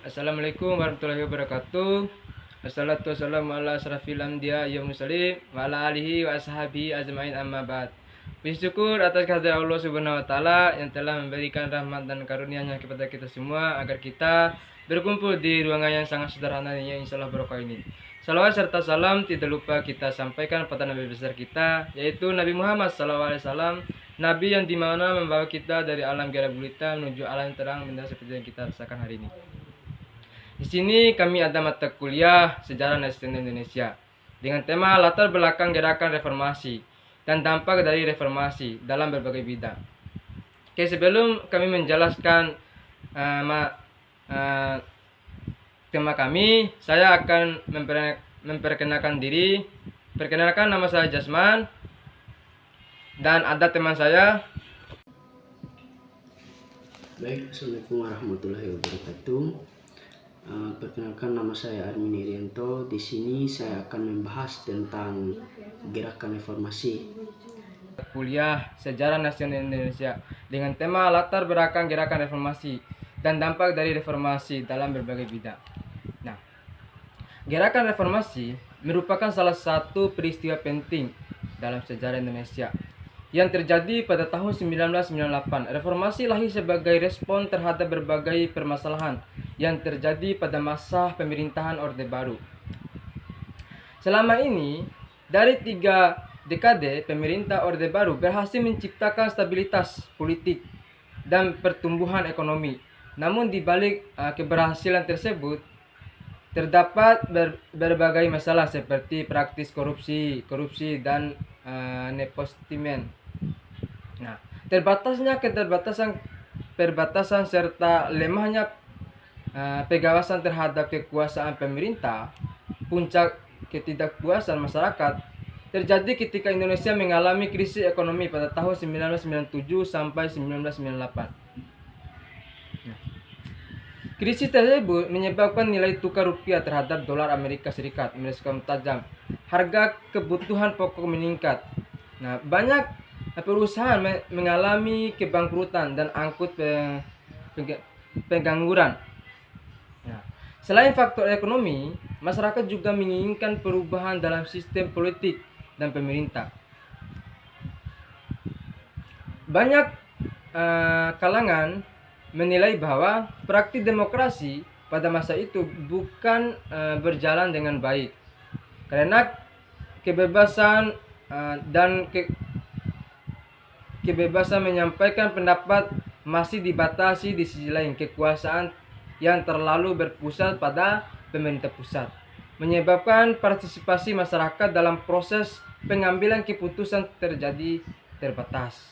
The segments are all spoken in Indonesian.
Assalamualaikum warahmatullahi wabarakatuh. Assalatu wassalamu ala asrafil anbiya ya mursalin wa ala alihi wa ashabihi ajmain amma ba'd. Puji syukur atas kehadirat Allah Subhanahu wa taala yang telah memberikan rahmat dan karunia-Nya kepada kita semua agar kita berkumpul di ruangan yang sangat sederhana yang insyaallah barokah ini. Salawat serta salam tidak lupa kita sampaikan pada Nabi besar kita, yaitu Nabi Muhammad SAW, Nabi yang dimana membawa kita dari alam gelap gulita menuju alam terang mendah seperti yang kita rasakan hari ini. Di sini kami ada mata kuliah Sejarah Nasional Indonesia dengan tema latar belakang gerakan reformasi dan dampak dari reformasi dalam berbagai bidang. Oke, sebelum kami menjelaskan tema kami, saya akan memperkenalkan diri. Perkenalkan, nama saya Jasman dan ada teman saya. Baik, Assalamualaikum warahmatullahi wabarakatuh. Perkenalkan, nama saya Armin Irianto. Di sini saya akan membahas tentang gerakan reformasi. Kuliah Sejarah Nasional Indonesia dengan tema latar belakang gerakan reformasi dan dampak dari reformasi dalam berbagai bidang. Nah, gerakan reformasi merupakan salah satu peristiwa penting dalam sejarah Indonesia yang terjadi pada tahun 1998. Reformasi lahir sebagai respon terhadap berbagai permasalahan yang terjadi pada masa pemerintahan Orde Baru. Selama ini, dari 3 dekade pemerintah Orde Baru berhasil menciptakan stabilitas politik dan pertumbuhan ekonomi. Namun di balik keberhasilan tersebut terdapat berbagai masalah seperti praktis korupsi dan nepotisme. Nah, perbatasan serta lemahnya pengawasan terhadap kekuasaan pemerintah, puncak ketidakpuasan masyarakat terjadi ketika Indonesia mengalami krisis ekonomi pada tahun 1997 sampai 1998. Krisis tersebut menyebabkan nilai tukar rupiah terhadap dolar Amerika Serikat melesat tajam. Harga kebutuhan pokok meningkat. Nah, banyak perusahaan mengalami kebangkrutan dan angkut pengangguran. Nah, selain faktor ekonomi, masyarakat juga menginginkan perubahan dalam sistem politik dan pemerintah. Banyak kalangan menilai bahwa praktik demokrasi pada masa itu bukan berjalan dengan baik karena kebebasan kebebasan menyampaikan pendapat masih dibatasi. Di sisi lain, kekuasaan yang terlalu berpusat pada pemerintah pusat menyebabkan partisipasi masyarakat dalam proses pengambilan keputusan terbatas.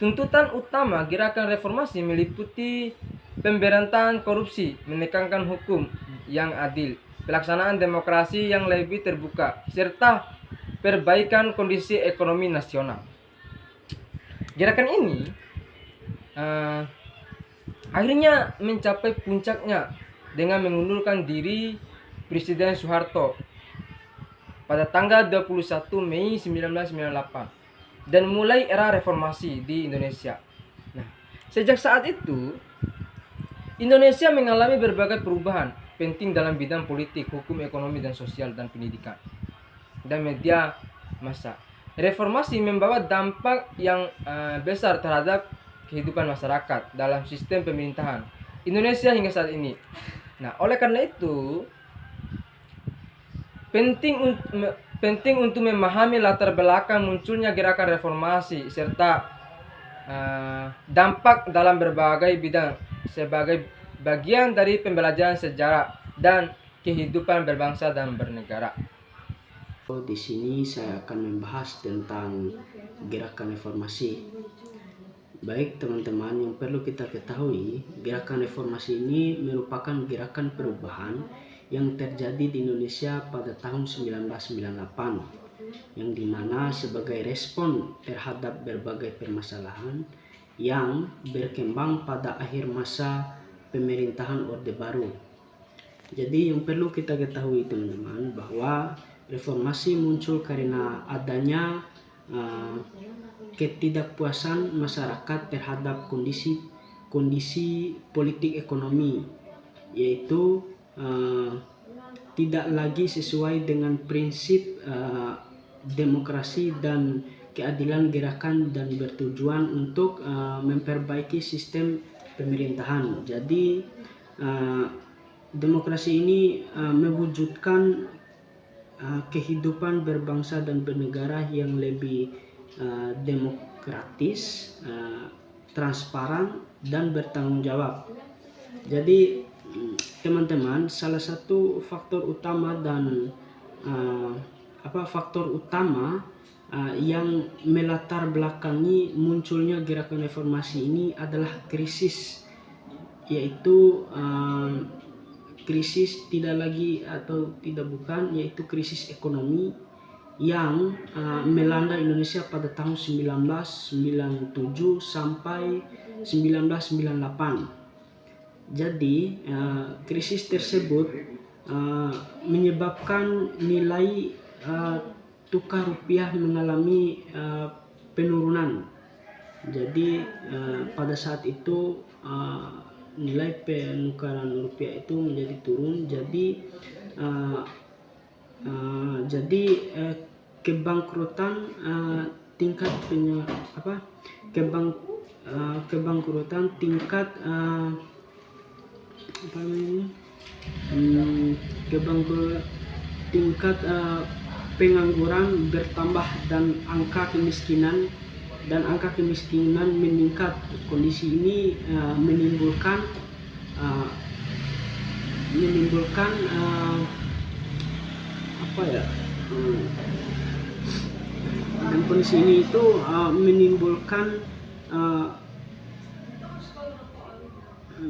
Tuntutan utama gerakan reformasi meliputi pemberantasan korupsi, menekankan hukum yang adil, pelaksanaan demokrasi yang lebih terbuka, serta perbaikan kondisi ekonomi nasional. Gerakan ini akhirnya mencapai puncaknya dengan mengundurkan diri Presiden Soeharto pada tanggal 21 Mei 1998 dan mulai era reformasi di Indonesia. Nah, sejak saat itu Indonesia mengalami berbagai perubahan penting dalam bidang politik, hukum, ekonomi, dan sosial, dan pendidikan, dan media massa. Reformasi membawa dampak yang besar terhadap kehidupan masyarakat dalam sistem pemerintahan Indonesia hingga saat ini. Nah, oleh karena itu penting untuk memahami latar belakang munculnya gerakan reformasi serta dampak dalam berbagai bidang sebagai bagian dari pembelajaran sejarah dan kehidupan berbangsa dan bernegara. Di sini saya akan membahas tentang gerakan reformasi. Baik teman-teman, yang perlu kita ketahui, gerakan reformasi ini merupakan gerakan perubahan yang terjadi di Indonesia pada tahun 1998, yang dimana sebagai respon terhadap berbagai permasalahan yang berkembang pada akhir masa pemerintahan Orde Baru. Jadi yang perlu kita ketahui teman-teman, bahwa reformasi muncul karena adanya ketidakpuasan masyarakat terhadap kondisi kondisi politik ekonomi, yaitu tidak lagi sesuai dengan prinsip demokrasi dan keadilan gerakan dan bertujuan untuk memperbaiki sistem pemerintahan. Jadi demokrasi ini mewujudkan kehidupan berbangsa dan bernegara yang lebih demokratis, transparan dan bertanggung jawab. Jadi teman-teman, salah satu faktor utama dan yang melatar belakangi munculnya gerakan reformasi ini adalah krisis, yaitu krisis yaitu krisis ekonomi yang melanda Indonesia pada tahun 1997 sampai 1998. Jadi krisis tersebut menyebabkan nilai tukar rupiah mengalami penurunan. Jadi pada saat itu nilai penukaran rupiah itu menjadi turun. Jadi kebangkrutan tingkat pengangguran bertambah dan angka kemiskinan meningkat. Kondisi ini menimbulkan dan kondisi ini itu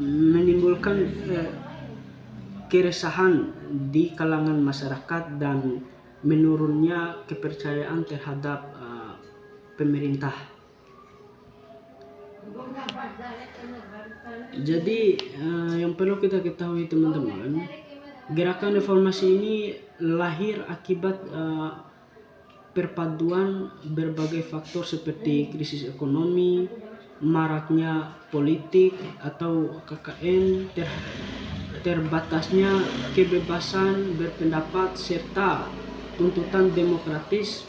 menimbulkan keresahan di kalangan masyarakat dan menurunnya kepercayaan terhadap pemerintah. Jadi yang perlu kita ketahui teman-teman, gerakan reformasi ini lahir akibat perpaduan berbagai faktor seperti krisis ekonomi, maraknya politik atau KKN, terbatasnya kebebasan berpendapat serta tuntutan demokratis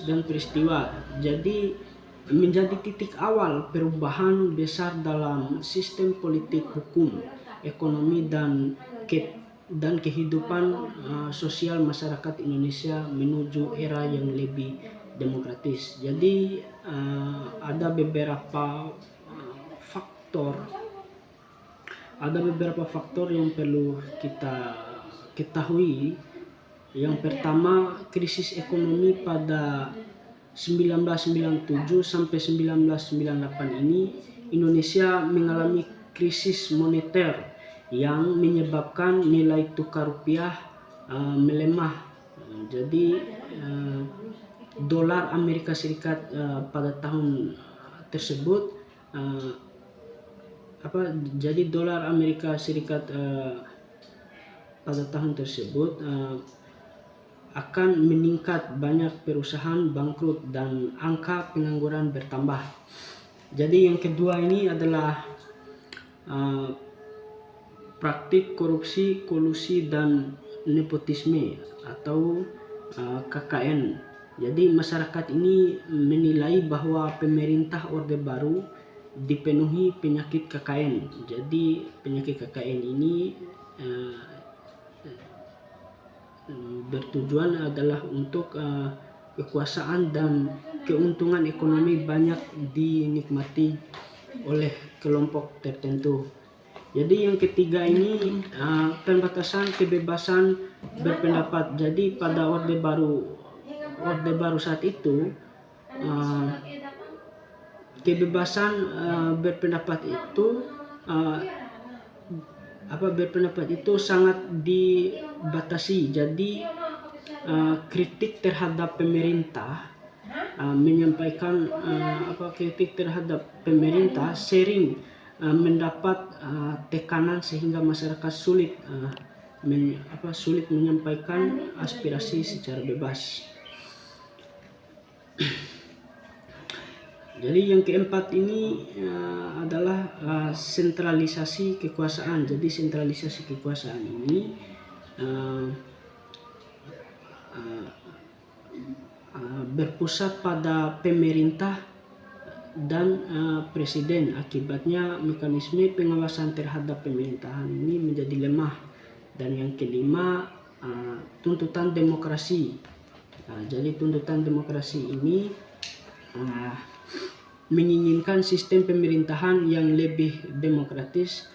dan peristiwa. Jadi menjadi titik awal perubahan besar dalam sistem politik, hukum, ekonomi dan kehidupan sosial masyarakat Indonesia menuju era yang lebih demokratis. Jadi ada beberapa faktor yang perlu kita ketahui. Yang pertama, krisis ekonomi pada 1997 sampai 1998 ini Indonesia mengalami krisis moneter yang menyebabkan nilai tukar rupiah melemah. Jadi dolar Amerika Serikat pada tahun tersebut dolar Amerika Serikat pada tahun tersebut akan meningkat, banyak perusahaan bangkrut dan angka pengangguran bertambah. Jadi yang kedua ini adalah praktik korupsi, kolusi dan nepotisme atau KKN. Jadi masyarakat ini menilai bahwa pemerintah Orde Baru dipenuhi penyakit KKN. Jadi penyakit KKN ini bertujuan adalah untuk kekuasaan dan keuntungan ekonomi banyak dinikmati oleh kelompok tertentu. Jadi yang ketiga ini pembatasan kebebasan berpendapat. Jadi pada Orde Baru saat itu kebebasan berpendapat itu sangat dibatasi. Jadi kritik terhadap pemerintah sering mendapat tekanan sehingga masyarakat sulit menyampaikan aspirasi secara bebas. Jadi yang keempat ini adalah sentralisasi kekuasaan. Jadi sentralisasi kekuasaan ini uh, uh, berpusat pada pemerintah dan presiden. Akibatnya mekanisme pengawasan terhadap pemerintahan ini menjadi lemah. Dan yang kelima, tuntutan demokrasi. Jadi tuntutan demokrasi ini menginginkan sistem pemerintahan yang lebih demokratis,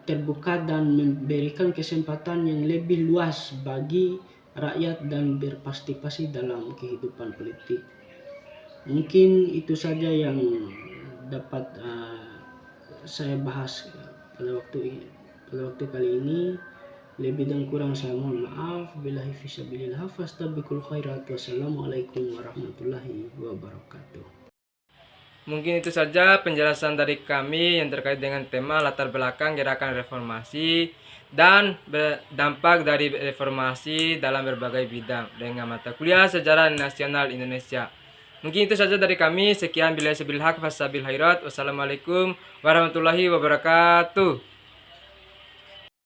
terbuka, dan memberikan kesempatan yang lebih luas bagi rakyat dan berpartisipasi dalam kehidupan politik. Mungkin itu saja yang dapat saya bahas pada waktu kali ini. Lebih dan kurang saya mohon maaf. Billahi fisabilillah, fastabiqul khairat. Wassalamualaikum warahmatullahi wabarakatuh. Mungkin itu saja penjelasan dari kami yang terkait dengan tema latar belakang gerakan reformasi dan dampak dari reformasi dalam berbagai bidang dengan mata kuliah Sejarah Nasional Indonesia. Mungkin itu saja dari kami. Sekian, billahi sabil haq fasabil khairat. Wassalamualaikum warahmatullahi wabarakatuh.